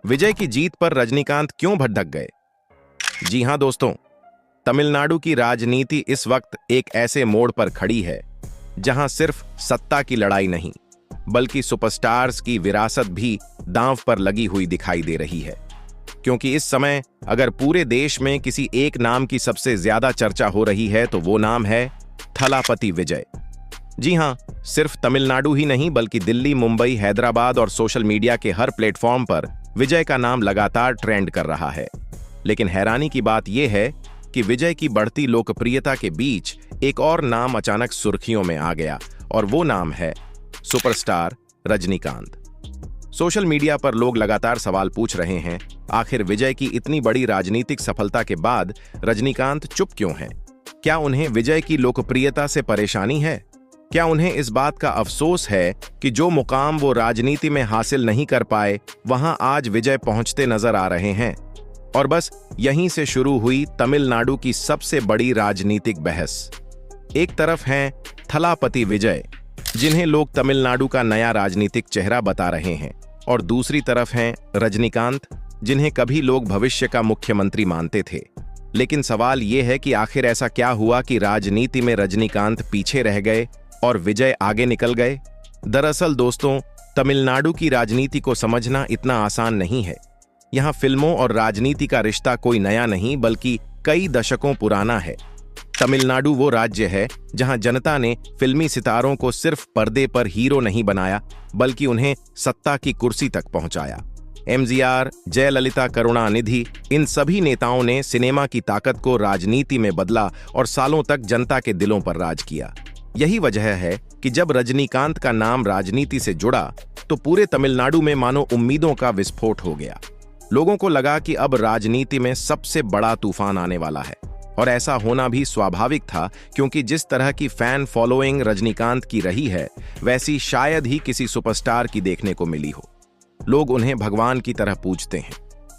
विजय की जीत पर रजनीकांत क्यों भटक गए? जी हां दोस्तों, तमिलनाडु की राजनीति इस वक्त एक ऐसे मोड़ पर खड़ी है जहां सिर्फ सत्ता की लड़ाई नहीं बल्कि सुपरस्टार्स की विरासत भी दांव पर लगी हुई दिखाई दे रही है। क्योंकि इस समय अगर पूरे देश में किसी एक नाम की सबसे ज्यादा चर्चा हो रही है तो वो नाम है थलापति विजय। जी हां, सिर्फ तमिलनाडु ही नहीं बल्कि दिल्ली, मुंबई, हैदराबाद और सोशल मीडिया के हर प्लेटफॉर्म पर विजय का नाम लगातार ट्रेंड कर रहा है। लेकिन हैरानी की बात यह है कि विजय की बढ़ती लोकप्रियता के बीच एक और नाम अचानक सुर्खियों में आ गया और वो नाम है सुपरस्टार रजनीकांत। सोशल मीडिया पर लोग लगातार सवाल पूछ रहे हैं, आखिर विजय की इतनी बड़ी राजनीतिक सफलता के बाद रजनीकांत चुप क्यों हैं? क्या उन्हें विजय की लोकप्रियता से परेशानी है? क्या उन्हें इस बात का अफसोस है कि जो मुकाम वो राजनीति में हासिल नहीं कर पाए वहां आज विजय पहुंचते नजर आ रहे हैं? और बस यहीं से शुरू हुई तमिलनाडु की सबसे बड़ी राजनीतिक बहस। एक तरफ हैं थलापति विजय, जिन्हें लोग तमिलनाडु का नया राजनीतिक चेहरा बता रहे हैं, और दूसरी तरफ हैं रजनीकांत, जिन्हें कभी लोग भविष्य का मुख्यमंत्री मानते थे। लेकिन सवाल यह है कि आखिर ऐसा क्या हुआ कि राजनीति में रजनीकांत पीछे रह गए और विजय आगे निकल गए? दरअसल दोस्तों, तमिलनाडु की राजनीति को समझना इतना आसान नहीं है। यहाँ फिल्मों और राजनीति का रिश्ता कोई नया नहीं बल्कि कई दशकों पुराना है। तमिलनाडु वो राज्य है जहां जनता ने फिल्मी सितारों को सिर्फ पर्दे पर हीरो नहीं बनाया बल्कि उन्हें सत्ता की कुर्सी तक पहुंचाया। एमजीआर, जयललिता, करुणानिधि, इन सभी नेताओं ने सिनेमा की ताकत को राजनीति में बदला और सालों तक जनता के दिलों पर राज किया। यही वजह है कि जब रजनीकांत का नाम राजनीति से जुड़ा तो पूरे तमिलनाडु में मानो उम्मीदों का विस्फोट हो गया। लोगों को लगा कि अब राजनीति में सबसे बड़ा तूफान आने वाला है, और ऐसा होना भी स्वाभाविक था क्योंकि जिस तरह की फैन फॉलोइंग रजनीकांत की रही है वैसी शायद ही किसी सुपरस्टार की देखने को मिली हो। लोग उन्हें भगवान की तरह पूजते हैं,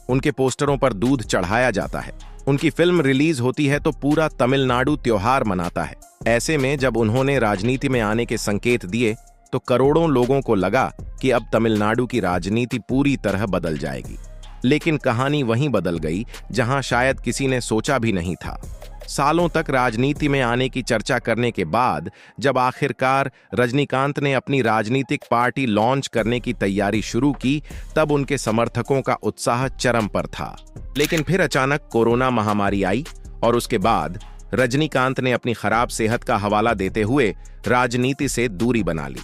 उनके पोस्टरों पर दूध चढ़ाया जाता है, उनकी फिल्म रिलीज होती है तो पूरा तमिलनाडु त्योहार मनाता है। ऐसे में जब उन्होंने राजनीति में आने के संकेत दिए तो करोड़ों लोगों को लगा कि अब तमिलनाडु की राजनीति पूरी तरह बदल जाएगी। लेकिन कहानी वहीं बदल गई जहां शायद किसी ने सोचा भी नहीं था। सालों तक राजनीति में आने की चर्चा करने के बाद जब आखिरकार रजनीकांत ने अपनी राजनीतिक पार्टी लॉन्च करने की तैयारी शुरू की तब उनके समर्थकों का उत्साह चरम पर था। लेकिन फिर अचानक कोरोना महामारी आई और उसके बाद रजनीकांत ने अपनी खराब सेहत का हवाला देते हुए राजनीति से दूरी बना ली।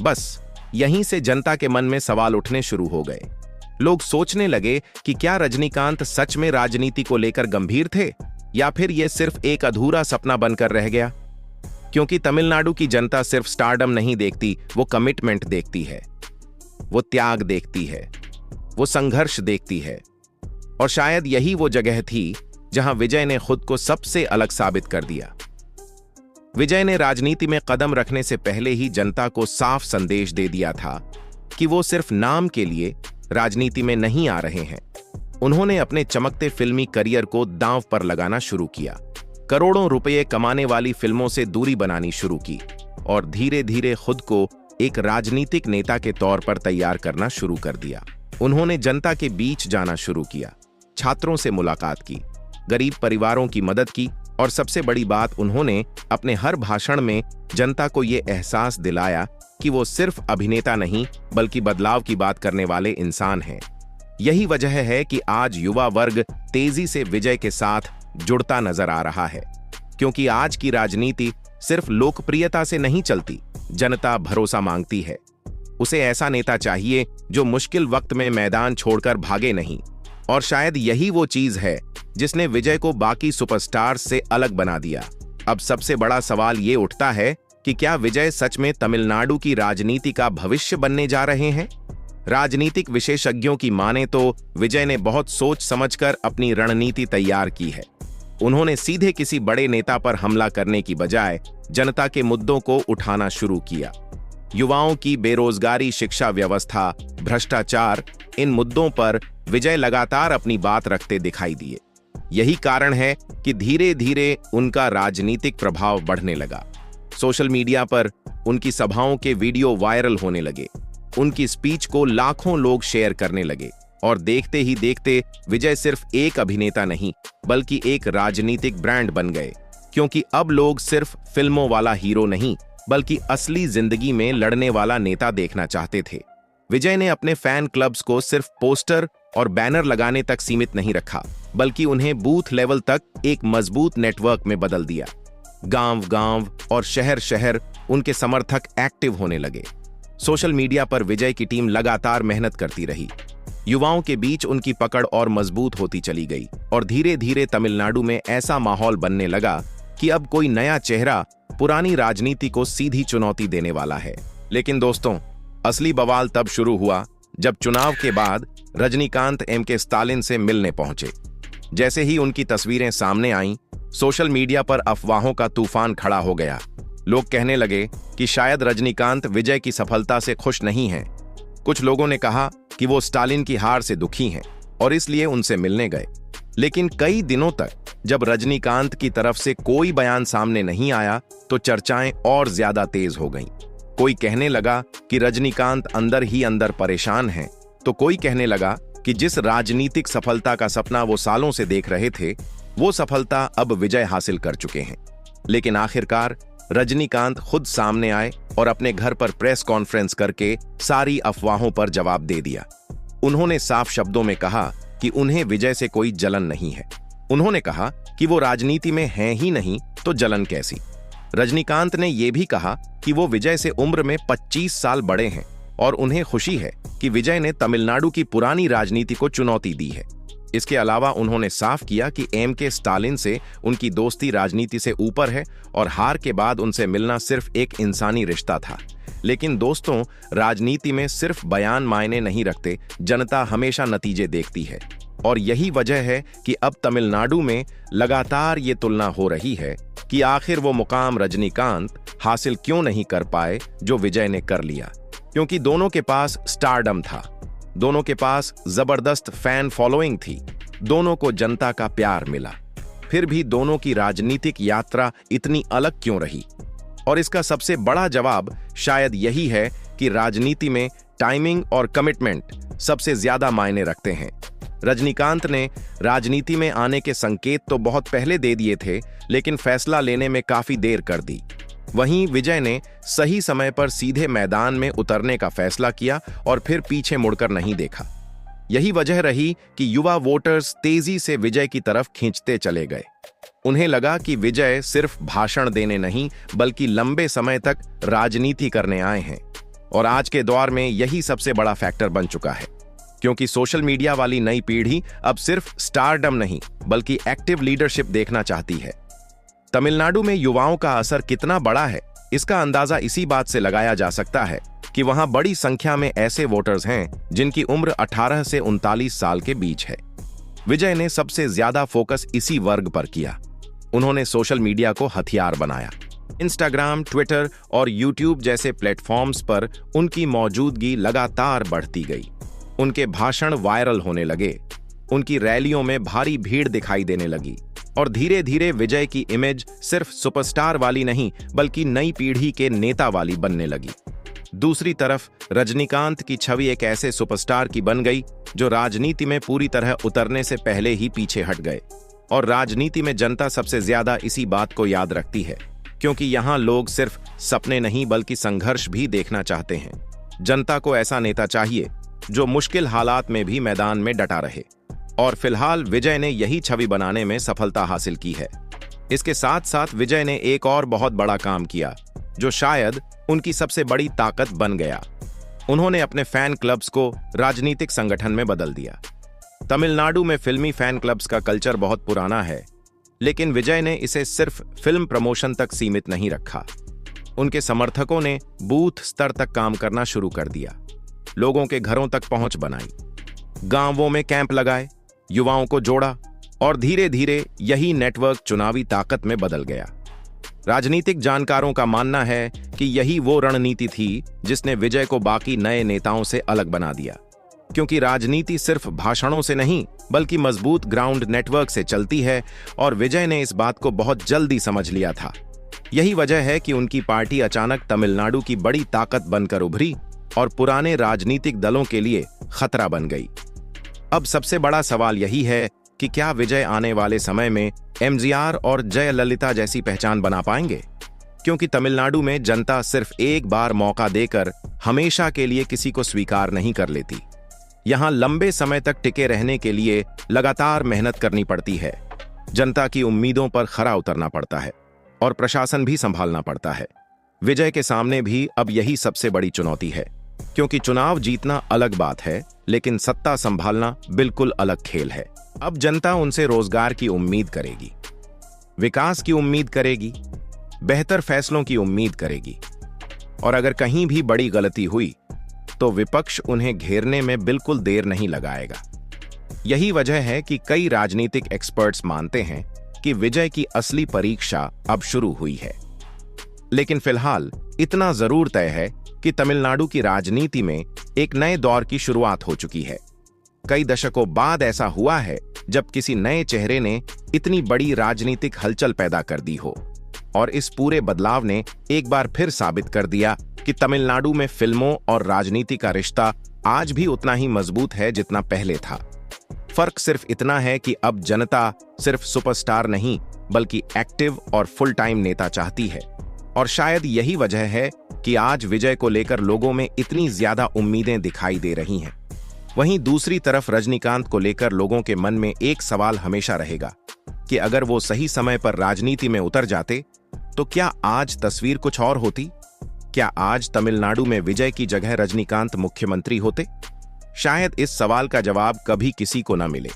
बस यहीं से जनता के मन में सवाल उठने शुरू हो गए। लोग सोचने लगे कि क्या रजनीकांत सच में राजनीति को लेकर गंभीर थे या फिर यह सिर्फ एक अधूरा सपना बनकर रह गया। क्योंकि तमिलनाडु की जनता सिर्फ स्टारडम नहीं देखती, वो कमिटमेंट देखती है, वो त्याग देखती है, वो संघर्ष देखती है। और शायद यही वो जगह थी जहां विजय ने खुद को सबसे अलग साबित कर दिया। विजय ने राजनीति में कदम रखने से पहले ही जनता को साफ संदेश दे दिया था कि वो सिर्फ नाम के लिए राजनीति में नहीं आ रहे हैं। उन्होंने अपने चमकते फिल्मी करियर को दांव पर लगाना शुरू किया, करोड़ों रुपए कमाने वाली फिल्मों से दूरी बनानी शुरू की और धीरे धीरे खुद को एक राजनीतिक नेता के तौर पर तैयार करना शुरू कर दिया। उन्होंने जनता के बीच जाना शुरू किया, छात्रों से मुलाकात की, गरीब परिवारों की मदद की और सबसे बड़ी बात, उन्होंने अपने हर भाषण में जनता को ये एहसास दिलाया कि वो सिर्फ अभिनेता नहीं बल्कि बदलाव की बात करने वाले इंसान हैं। यही वजह है कि आज युवा वर्ग तेजी से विजय के साथ जुड़ता नजर आ रहा है, क्योंकि आज की राजनीति सिर्फ लोकप्रियता से नहीं चलती, जनता भरोसा मांगती है। उसे ऐसा नेता चाहिए जो मुश्किल वक्त में मैदान छोड़कर भागे नहीं। और शायद यही वो चीज है जिसने विजय को बाकी सुपरस्टार्स से अलग बना दिया। अब सबसे बड़ा सवाल ये उठता है कि क्या विजय सच में तमिलनाडु की राजनीति का भविष्य बनने जा रहे हैं? राजनीतिक विशेषज्ञों की माने तो विजय ने बहुत सोच समझकर अपनी रणनीति तैयार की है। उन्होंने सीधे किसी बड़े नेता पर हमला करने की बजाय जनता के मुद्दों को उठाना शुरू किया। युवाओं की बेरोजगारी, शिक्षा व्यवस्था, भ्रष्टाचार, इन मुद्दों पर विजय लगातार अपनी बात रखते दिखाई दिए। यही कारण है कि धीरे धीरे उनका राजनीतिक प्रभाव बढ़ने लगा। सोशल मीडिया पर उनकी सभाओं के वीडियो वायरल होने लगे, उनकी स्पीच को लाखों लोग शेयर करने लगे और देखते ही देखते विजय सिर्फ एक अभिनेता नहीं बल्कि एक राजनीतिक ब्रांड बन गए, क्योंकि अब लोग सिर्फ फिल्मों वाला हीरो नहीं बल्कि असली जिंदगी में लड़ने वाला नेता देखना चाहते थे। विजय ने अपने फैन क्लब्स को सिर्फ पोस्टर और बैनर लगाने तक सीमित नहीं रखा, बल्कि उन्हें बूथ लेवल तक एक मजबूत नेटवर्क में बदल दिया। गांव-गांव और शहर-शहर उनके समर्थक एक्टिव होने लगे। सोशल मीडिया पर विजय की टीम लगातार मेहनत करती रही। युवाओं के बीच उनकी पकड़ और मजबूत होती चली गई और धीरे धीरे तमिलनाडु में ऐसा माहौल बनने लगा कि अब कोई नया चेहरा पुरानी राजनीति को सीधी चुनौती देने वाला है। लेकिन दोस्तों, असली बवाल तब शुरू हुआ जब चुनाव के बाद रजनीकांत एमके स्टालिन से मिलने पहुंचे। जैसे ही उनकी तस्वीरें सामने आईं, सोशल मीडिया पर अफवाहों का तूफान खड़ा हो गया। लोग कहने लगे कि शायद रजनीकांत विजय की सफलता से खुश नहीं हैं। कुछ लोगों ने कहा कि वो स्टालिन की हार से दुखी हैं और इसलिए उनसे मिलने गए। लेकिन कई दिनों तक जब रजनीकांत की तरफ से कोई बयान सामने नहीं आया तो चर्चाएं और ज्यादा तेज हो गईं। कोई कहने लगा कि रजनीकांत अंदर ही अंदर परेशान हैं, तो कोई कहने लगा कि जिस राजनीतिक सफलता का सपना वो सालों से देख रहे थे, वो सफलता अब विजय हासिल कर चुके हैं। लेकिन आखिरकार रजनीकांत खुद सामने आए और अपने घर पर प्रेस कॉन्फ्रेंस करके सारी अफवाहों पर जवाब दे दिया। उन्होंने साफ शब्दों में कहा कि उन्हें विजय से कोई जलन नहीं है। उन्होंने कहा कि वो राजनीति में हैं ही नहीं तो जलन कैसी। रजनीकांत ने यह भी कहा कि वो विजय से उम्र में 25 साल बड़े हैं और उन्हें खुशी है कि विजय ने तमिलनाडु की पुरानी राजनीति को चुनौती दी है। इसके अलावा उन्होंने साफ किया कि एमके स्टालिन से उनकी दोस्ती राजनीति से ऊपर है और हार के बाद उनसे मिलना सिर्फ एक इंसानी रिश्ता था। लेकिन दोस्तों, राजनीति में सिर्फ बयान मायने नहीं रखते, जनता हमेशा नतीजे देखती है। और यही वजह है कि अब तमिलनाडु में लगातार ये तुलना हो रही है कि आखिर वो मुकाम रजनीकांत हासिल क्यों नहीं कर पाए जो विजय ने कर लिया। क्योंकि दोनों के पास स्टारडम था, दोनों के पास जबरदस्त फैन फॉलोइंग थी, दोनों को जनता का प्यार मिला। फिर भी दोनों की राजनीतिक यात्रा इतनी अलग क्यों रही? और इसका सबसे बड़ा जवाब शायद यही है कि राजनीति में टाइमिंग और कमिटमेंट सबसे ज्यादा मायने रखते हैं। रजनीकांत ने राजनीति में आने के संकेत तो बहुत पहले दे दिए थे, लेकिन फैसला लेने में काफी देर कर दी। वहीं विजय ने सही समय पर सीधे मैदान में उतरने का फैसला किया और फिर पीछे मुड़कर नहीं देखा। यही वजह रही कि युवा वोटर्स तेजी से विजय की तरफ खींचते चले गए। उन्हें लगा कि विजय सिर्फ भाषण देने नहीं बल्कि लंबे समय तक राजनीति करने आए हैं। और आज के दौर में यही सबसे बड़ा फैक्टर बन चुका है, क्योंकि सोशल मीडिया वाली नई पीढ़ी अब सिर्फ स्टारडम नहीं बल्कि एक्टिव लीडरशिप देखना चाहती है। तमिलनाडु में युवाओं का असर कितना बड़ा है, इसका अंदाजा इसी बात से लगाया जा सकता है कि वहां बड़ी संख्या में ऐसे वोटर्स हैं जिनकी उम्र 18 से 39 साल के बीच है। विजय ने सबसे ज्यादा फोकस इसी वर्ग पर किया। उन्होंने सोशल मीडिया को हथियार बनाया। इंस्टाग्राम, ट्विटर और यूट्यूब जैसे प्लेटफॉर्म्स पर उनकी मौजूदगी लगातार बढ़ती गई। उनके भाषण वायरल होने लगे, उनकी रैलियों में भारी भीड़ दिखाई देने लगी और धीरे धीरे विजय की इमेज सिर्फ सुपरस्टार वाली नहीं बल्कि नई पीढ़ी के नेता वाली बनने लगी। दूसरी तरफ रजनीकांत की छवि एक ऐसे सुपरस्टार की बन गई जो राजनीति में पूरी तरह उतरने से पहले ही पीछे हट गए। और राजनीति में जनता सबसे ज्यादा इसी बात को याद रखती है, क्योंकि यहां लोग सिर्फ सपने नहीं बल्कि संघर्ष भी देखना चाहते हैं। जनता को ऐसा नेता चाहिए जो मुश्किल हालात में भी मैदान में डटा रहे। और फिलहाल विजय ने यही छवि बनाने में सफलता हासिल की है। इसके साथ साथ विजय ने एक और बहुत बड़ा काम किया जो शायद उनकी सबसे बड़ी ताकत बन गया। उन्होंने अपने फैन क्लब्स को राजनीतिक संगठन में बदल दिया। तमिलनाडु में फिल्मी फैन क्लब्स का कल्चर बहुत पुराना है, लेकिन विजय ने इसे सिर्फ फिल्म प्रमोशन तक सीमित नहीं रखा। उनके समर्थकों ने बूथ स्तर तक काम करना शुरू कर दिया, लोगों के घरों तक पहुंच बनाई, गांवों में कैंप लगाए, युवाओं को जोड़ा और धीरे धीरे यही नेटवर्क चुनावी ताकत में बदल गया। राजनीतिक जानकारों का मानना है कि यही वो रणनीति थी जिसने विजय को बाकी नए नेताओं से अलग बना दिया, क्योंकि राजनीति सिर्फ भाषणों से नहीं बल्कि मजबूत ग्राउंड नेटवर्क से चलती है और विजय ने इस बात को बहुत जल्दी समझ लिया था। यही वजह है कि उनकी पार्टी अचानक तमिलनाडु की बड़ी ताकत बनकर उभरी और पुराने राजनीतिक दलों के लिए खतरा बन गई। अब सबसे बड़ा सवाल यही है कि क्या विजय आने वाले समय में एमजीआर और जयललिता जैसी पहचान बना पाएंगे? क्योंकि तमिलनाडु में जनता सिर्फ एक बार मौका देकर हमेशा के लिए किसी को स्वीकार नहीं कर लेती। यहां लंबे समय तक टिके रहने के लिए लगातार मेहनत करनी पड़ती है, जनता की उम्मीदों पर खरा उतरना पड़ता है और प्रशासन भी संभालना पड़ता है। विजय के सामने भी अब यही सबसे बड़ी चुनौती है, क्योंकि चुनाव जीतना अलग बात है, लेकिन सत्ता संभालना बिल्कुल अलग खेल है। अब जनता उनसे रोजगार की उम्मीद करेगी, विकास की उम्मीद करेगी, बेहतर फैसलों की उम्मीद करेगी, और अगर कहीं भी बड़ी गलती हुई तो विपक्ष उन्हें घेरने में बिल्कुल देर नहीं लगाएगा। यही वजह है कि कई राजनीतिक एक्सपर्ट्स मानते हैं कि विजय की असली परीक्षा अब शुरू हुई है। लेकिन फिलहाल इतना जरूर तय है कि तमिलनाडु की राजनीति में एक नए दौर की शुरुआत हो चुकी है। कई दशकों बाद ऐसा हुआ है जब किसी नए चेहरे ने इतनी बड़ी राजनीतिक हलचल पैदा कर दी हो, और इस पूरे बदलाव ने एक बार फिर साबित कर दिया कि तमिलनाडु में फिल्मों और राजनीति का रिश्ता आज भी उतना ही मजबूत है जितना पहले था। फर्क सिर्फ इतना है कि अब जनता सिर्फ सुपरस्टार नहीं, बल्कि एक्टिव और फुल टाइम नेता चाहती है, और शायद यही वजह है कि आज विजय को लेकर लोगों में इतनी ज्यादा उम्मीदें दिखाई दे रही हैं। वहीं दूसरी तरफ रजनीकांत को लेकर लोगों के मन में एक सवाल हमेशा रहेगा कि अगर वो सही समय पर राजनीति में उतर जाते तो क्या आज तस्वीर कुछ और होती? क्या आज तमिलनाडु में विजय की जगह रजनीकांत मुख्यमंत्री होते? शायद इस सवाल का जवाब कभी किसी को न मिले,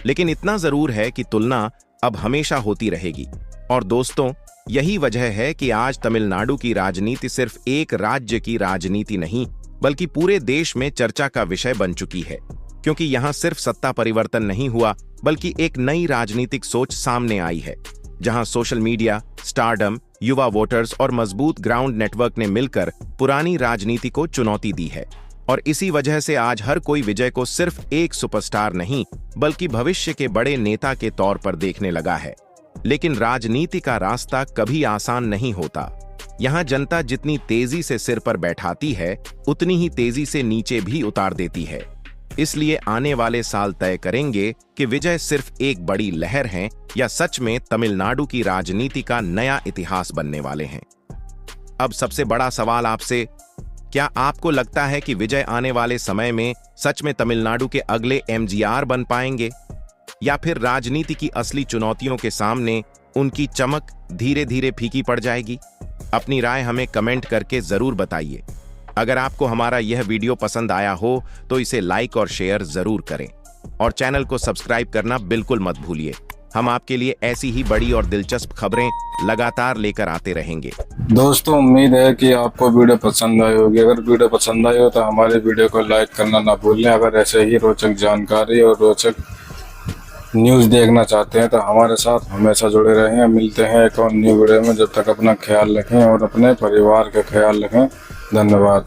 लेकिन इतना जरूर है कि तुलना अब हमेशा होती रहेगी। और दोस्तों, यही वजह है कि आज तमिलनाडु की राजनीति सिर्फ एक राज्य की राजनीति नहीं, बल्कि पूरे देश में चर्चा का विषय बन चुकी है, क्योंकि यहां सिर्फ सत्ता परिवर्तन नहीं हुआ, बल्कि एक नई राजनीतिक सोच सामने आई है, जहां सोशल मीडिया, स्टारडम, युवा वोटर्स और मजबूत ग्राउंड नेटवर्क ने मिलकर पुरानी राजनीति को चुनौती दी है। और इसी वजह से आज हर कोई विजय को सिर्फ एक सुपरस्टार नहीं, बल्कि भविष्य के बड़े नेता के तौर पर देखने लगा है। लेकिन राजनीति का रास्ता कभी आसान नहीं होता। यहाँ जनता जितनी तेजी से सिर पर बैठाती है, उतनी ही तेजी से नीचे भी उतार देती है। इसलिए आने वाले साल तय करेंगे कि विजय सिर्फ एक बड़ी लहर है या सच में तमिलनाडु की राजनीति का नया इतिहास बनने वाले हैं। अब सबसे बड़ा सवाल आपसे, क्या आपको लगता है कि विजय आने वाले समय में सच में तमिलनाडु के अगले एमजीआर बन पाएंगे, या फिर राजनीति की असली चुनौतियों के सामने उनकी चमक धीरे धीरे फीकी पड़ जाएगी? अपनी राय हमें कमेंट करके जरूर बताइए। अगर आपको हमारा यह वीडियो पसंद आया हो तो इसे लाइक और शेयर जरूर करें, और चैनल को सब्सक्राइब करना बिल्कुल मत भूलिए। हम आपके लिए ऐसी ही बड़ी और दिलचस्प खबरें लगातार लेकर आते रहेंगे। दोस्तों, उम्मीद है कि आपको वीडियो पसंद आई होगी। अगर वीडियो पसंद आई हो तो हमारे वीडियो को लाइक करना ना भूलें। अगर ऐसे ही रोचक जानकारी और रोचक न्यूज़ देखना चाहते हैं तो हमारे साथ हमेशा जुड़े रहें। मिलते हैं एक और न्यू वीडियो में। जब तक अपना ख्याल रखें और अपने परिवार का ख्याल रखें। धन्यवाद।